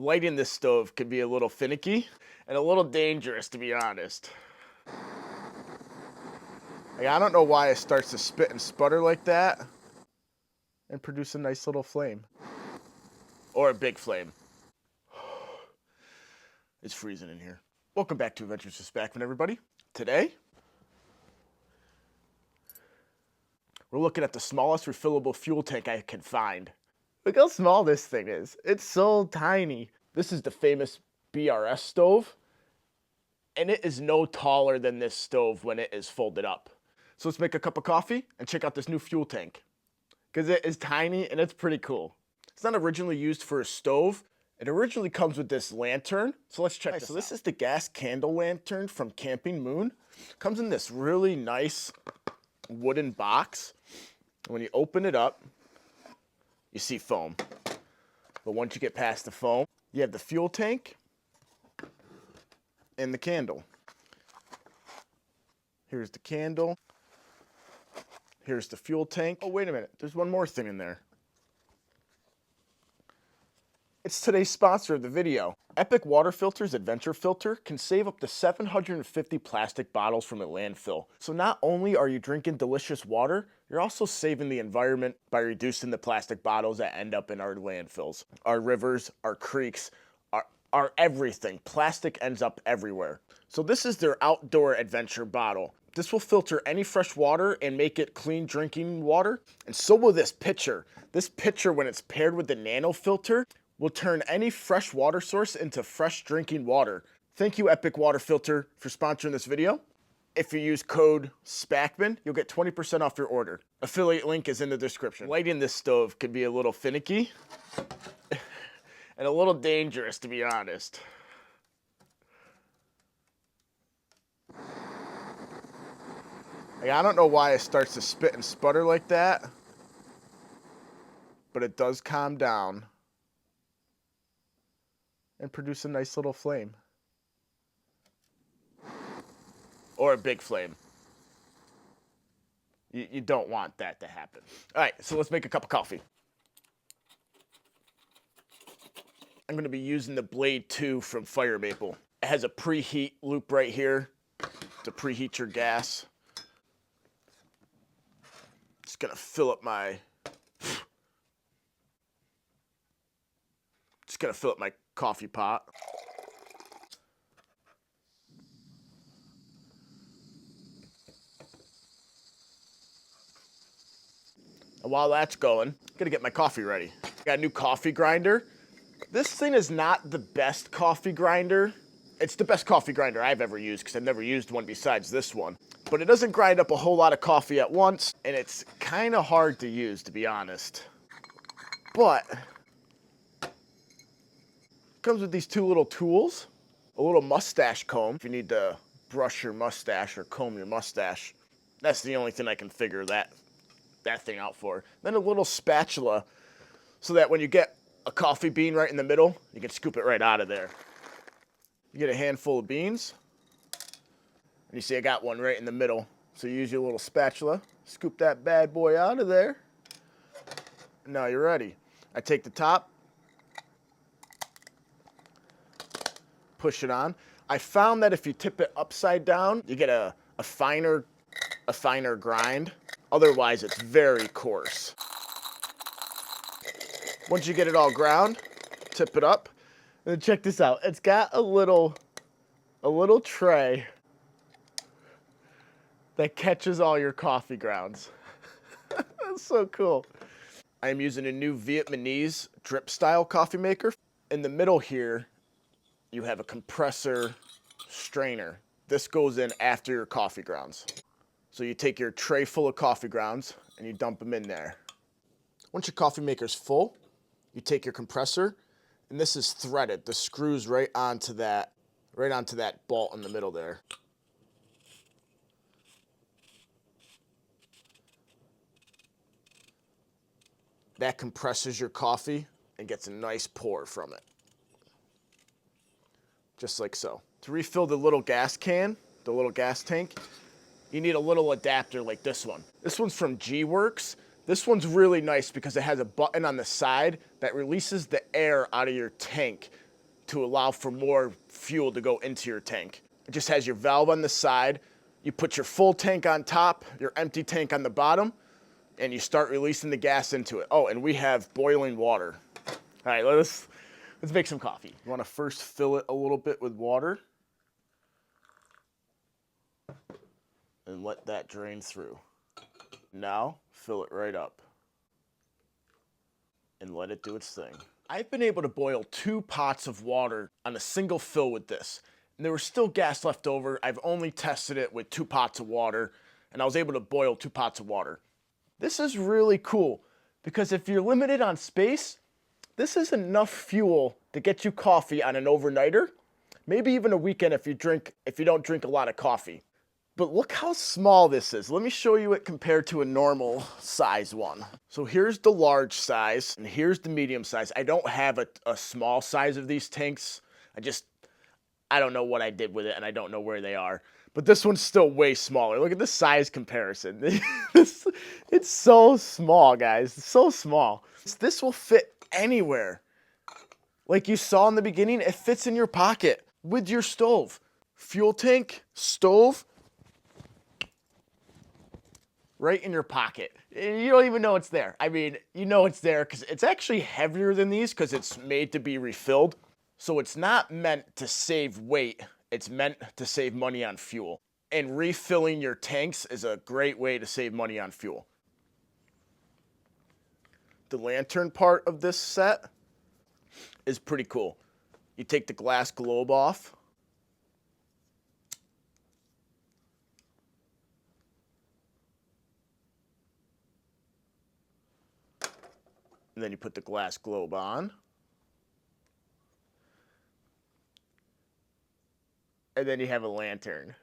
Lighting this stove can be a little finicky and a little dangerous, to be honest. I don't know why it starts to spit and sputter like that and produce a nice little flame. Or a big flame. It's freezing in here. Welcome back to Adventures with Spackmann, everybody. Today, we're looking at the smallest refillable fuel tank I can find. Look how small this thing is. It's so tiny. This is the famous BRS stove, and it is no taller than this stove when it is folded up. So let's make a cup of coffee and check out this new fuel tank, because it is tiny and it's pretty cool. It's not originally used for a stove. It originally comes with this lantern. So let's check this out. So this is the gas candle lantern from Camping Moon. Comes in this really nice wooden box. And when you open it up, you see foam. But once you get past the foam, you have the fuel tank and the candle. Here's the candle. Here's the fuel tank. Oh, wait a minute. There's one more thing in there. It's today's sponsor of the video. Epic Water Filter's Adventure Filter can save up to 750 plastic bottles from a landfill. So not only are you drinking delicious water, you're also saving the environment by reducing the plastic bottles that end up in our landfills. Our rivers, our creeks, our everything. Plastic ends up everywhere. So this is their outdoor adventure bottle. This will filter any fresh water and make it clean drinking water. And so will this pitcher. This pitcher, when it's paired with the nano filter, will turn any fresh water source into fresh drinking water. Thank you, Epic Water Filter, for sponsoring this video. If you use code Spackmann, you'll get 20% off your order. Affiliate link is in the description. Lighting this stove can be a little finicky and a little dangerous, to be honest. I don't know why it starts to spit and sputter like that, but it does calm down and produce a nice little flame. Or a big flame. You don't want that to happen. All right, so let's make a cup of coffee. I'm gonna be using the Blade 2 from Fire Maple. It has a preheat loop right here to preheat your gas. Just gonna fill up my coffee pot. And while that's going, I'm gonna get my coffee ready. Got a new coffee grinder. This thing is not the best coffee grinder. It's the best coffee grinder I've ever used because I've never used one besides this one. But it doesn't grind up a whole lot of coffee at once, and it's kind of hard to use, to be honest. But it comes with these two little tools, a little mustache comb if you need to brush your mustache or comb your mustache. That's the only thing I can figure that thing out for. Then a little spatula so that when you get a coffee bean right in the middle, you can scoop it right out of there. You get a handful of beans, and you see I got one right in the middle. So you use your little spatula, scoop that bad boy out of there. And now you're ready. I take the top, push it on. I found that if you tip it upside down, you get a finer grind. Otherwise, it's very coarse. Once you get it all ground, tip it up. And then check this out. It's got a little tray that catches all your coffee grounds. That's so cool. I am using a new Vietnamese drip style coffee maker. In the middle here, you have a compressor strainer. This goes in after your coffee grounds. So you take your tray full of coffee grounds and you dump them in there. Once your coffee maker's full, you take your compressor, and this is threaded. The screw's right onto that bolt in the middle there. That compresses your coffee and gets a nice pour from it. Just like so. To refill the little gas can, the little gas tank, you need a little adapter like this one. This one's from G-Works. This one's really nice because it has a button on the side that releases the air out of your tank to allow for more fuel to go into your tank. It just has your valve on the side. You put your full tank on top, your empty tank on the bottom, and you start releasing the gas into it. Oh, and we have boiling water. All right, let's make some coffee. You want to first fill it a little bit with water and let that drain through. Now, fill it right up and let it do its thing. I've been able to boil 2 pots of water on a single fill with this. And there was still gas left over. I've only tested it with 2 pots of water, and I was able to boil 2 pots of water. This is really cool because if you're limited on space, this is enough fuel to get you coffee on an overnighter, maybe even a weekend if you don't drink a lot of coffee. But look how small this is. Let me show you it compared to a normal size one. So here's the large size and here's the medium size. I don't have a small size of these tanks. I don't know what I did with it and I don't know where they are. But this one's still way smaller. Look at the size comparison. It's so small, guys. It's so small. This will fit anywhere. Like you saw in the beginning, it fits in your pocket with your stove. Fuel tank, stove, right in your pocket. You don't even know it's there. I mean, you know it's there because it's actually heavier than these because it's made to be refilled. So it's not meant to save weight. It's meant to save money on fuel. And refilling your tanks is a great way to save money on fuel. The lantern part of this set is pretty cool. You take the glass globe off. And then you put the glass globe on. And then you have a lantern.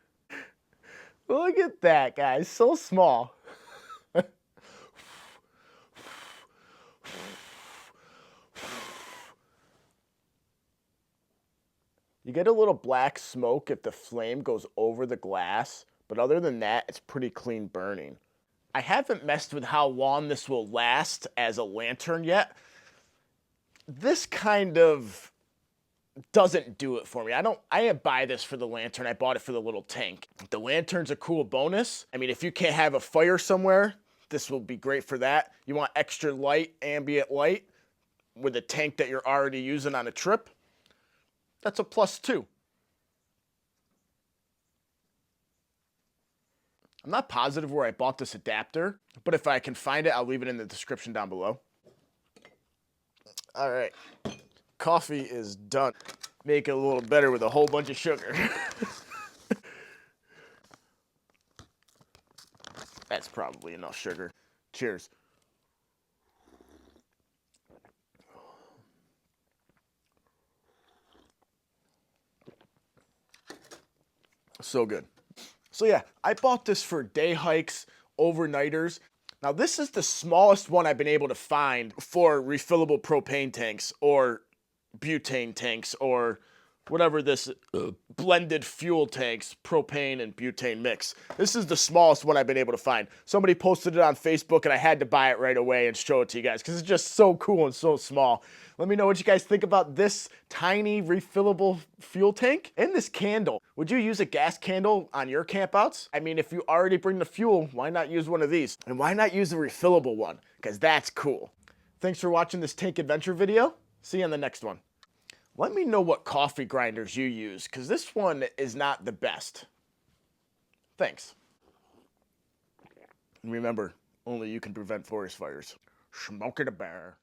Look at that, guys. So small. You get a little black smoke if the flame goes over the glass, but other than that, it's pretty clean burning. I haven't messed with how long this will last as a lantern yet. This kind of doesn't do it for me. I didn't buy this for the lantern. I bought it for the little tank. The lantern's a cool bonus. I mean, if you can't have a fire somewhere, this will be great for that. You want extra light, ambient light with a tank that you're already using on a trip. That's a plus 2. I'm not positive where I bought this adapter, but if I can find it, I'll leave it in the description down below. All right, coffee is done. Make it a little better with a whole bunch of sugar. That's probably enough sugar. Cheers. So good. So yeah, I bought this for day hikes, overnighters. Now this is the smallest one I've been able to find for refillable propane tanks or butane tanks or whatever this blended fuel tanks, propane and butane mix. This is the smallest one I've been able to find. Somebody posted it on Facebook and I had to buy it right away and show it to you guys because it's just so cool and so small. Let me know what you guys think about this tiny refillable fuel tank and this candle. Would you use a gas candle on your campouts? I mean, if you already bring the fuel, why not use one of these? And why not use a refillable one? Because that's cool. Thanks for watching this tank adventure video. See you on the next one. Let me know what coffee grinders you use, because this one is not the best. Thanks. And remember, only you can prevent forest fires. Smoke it a bear.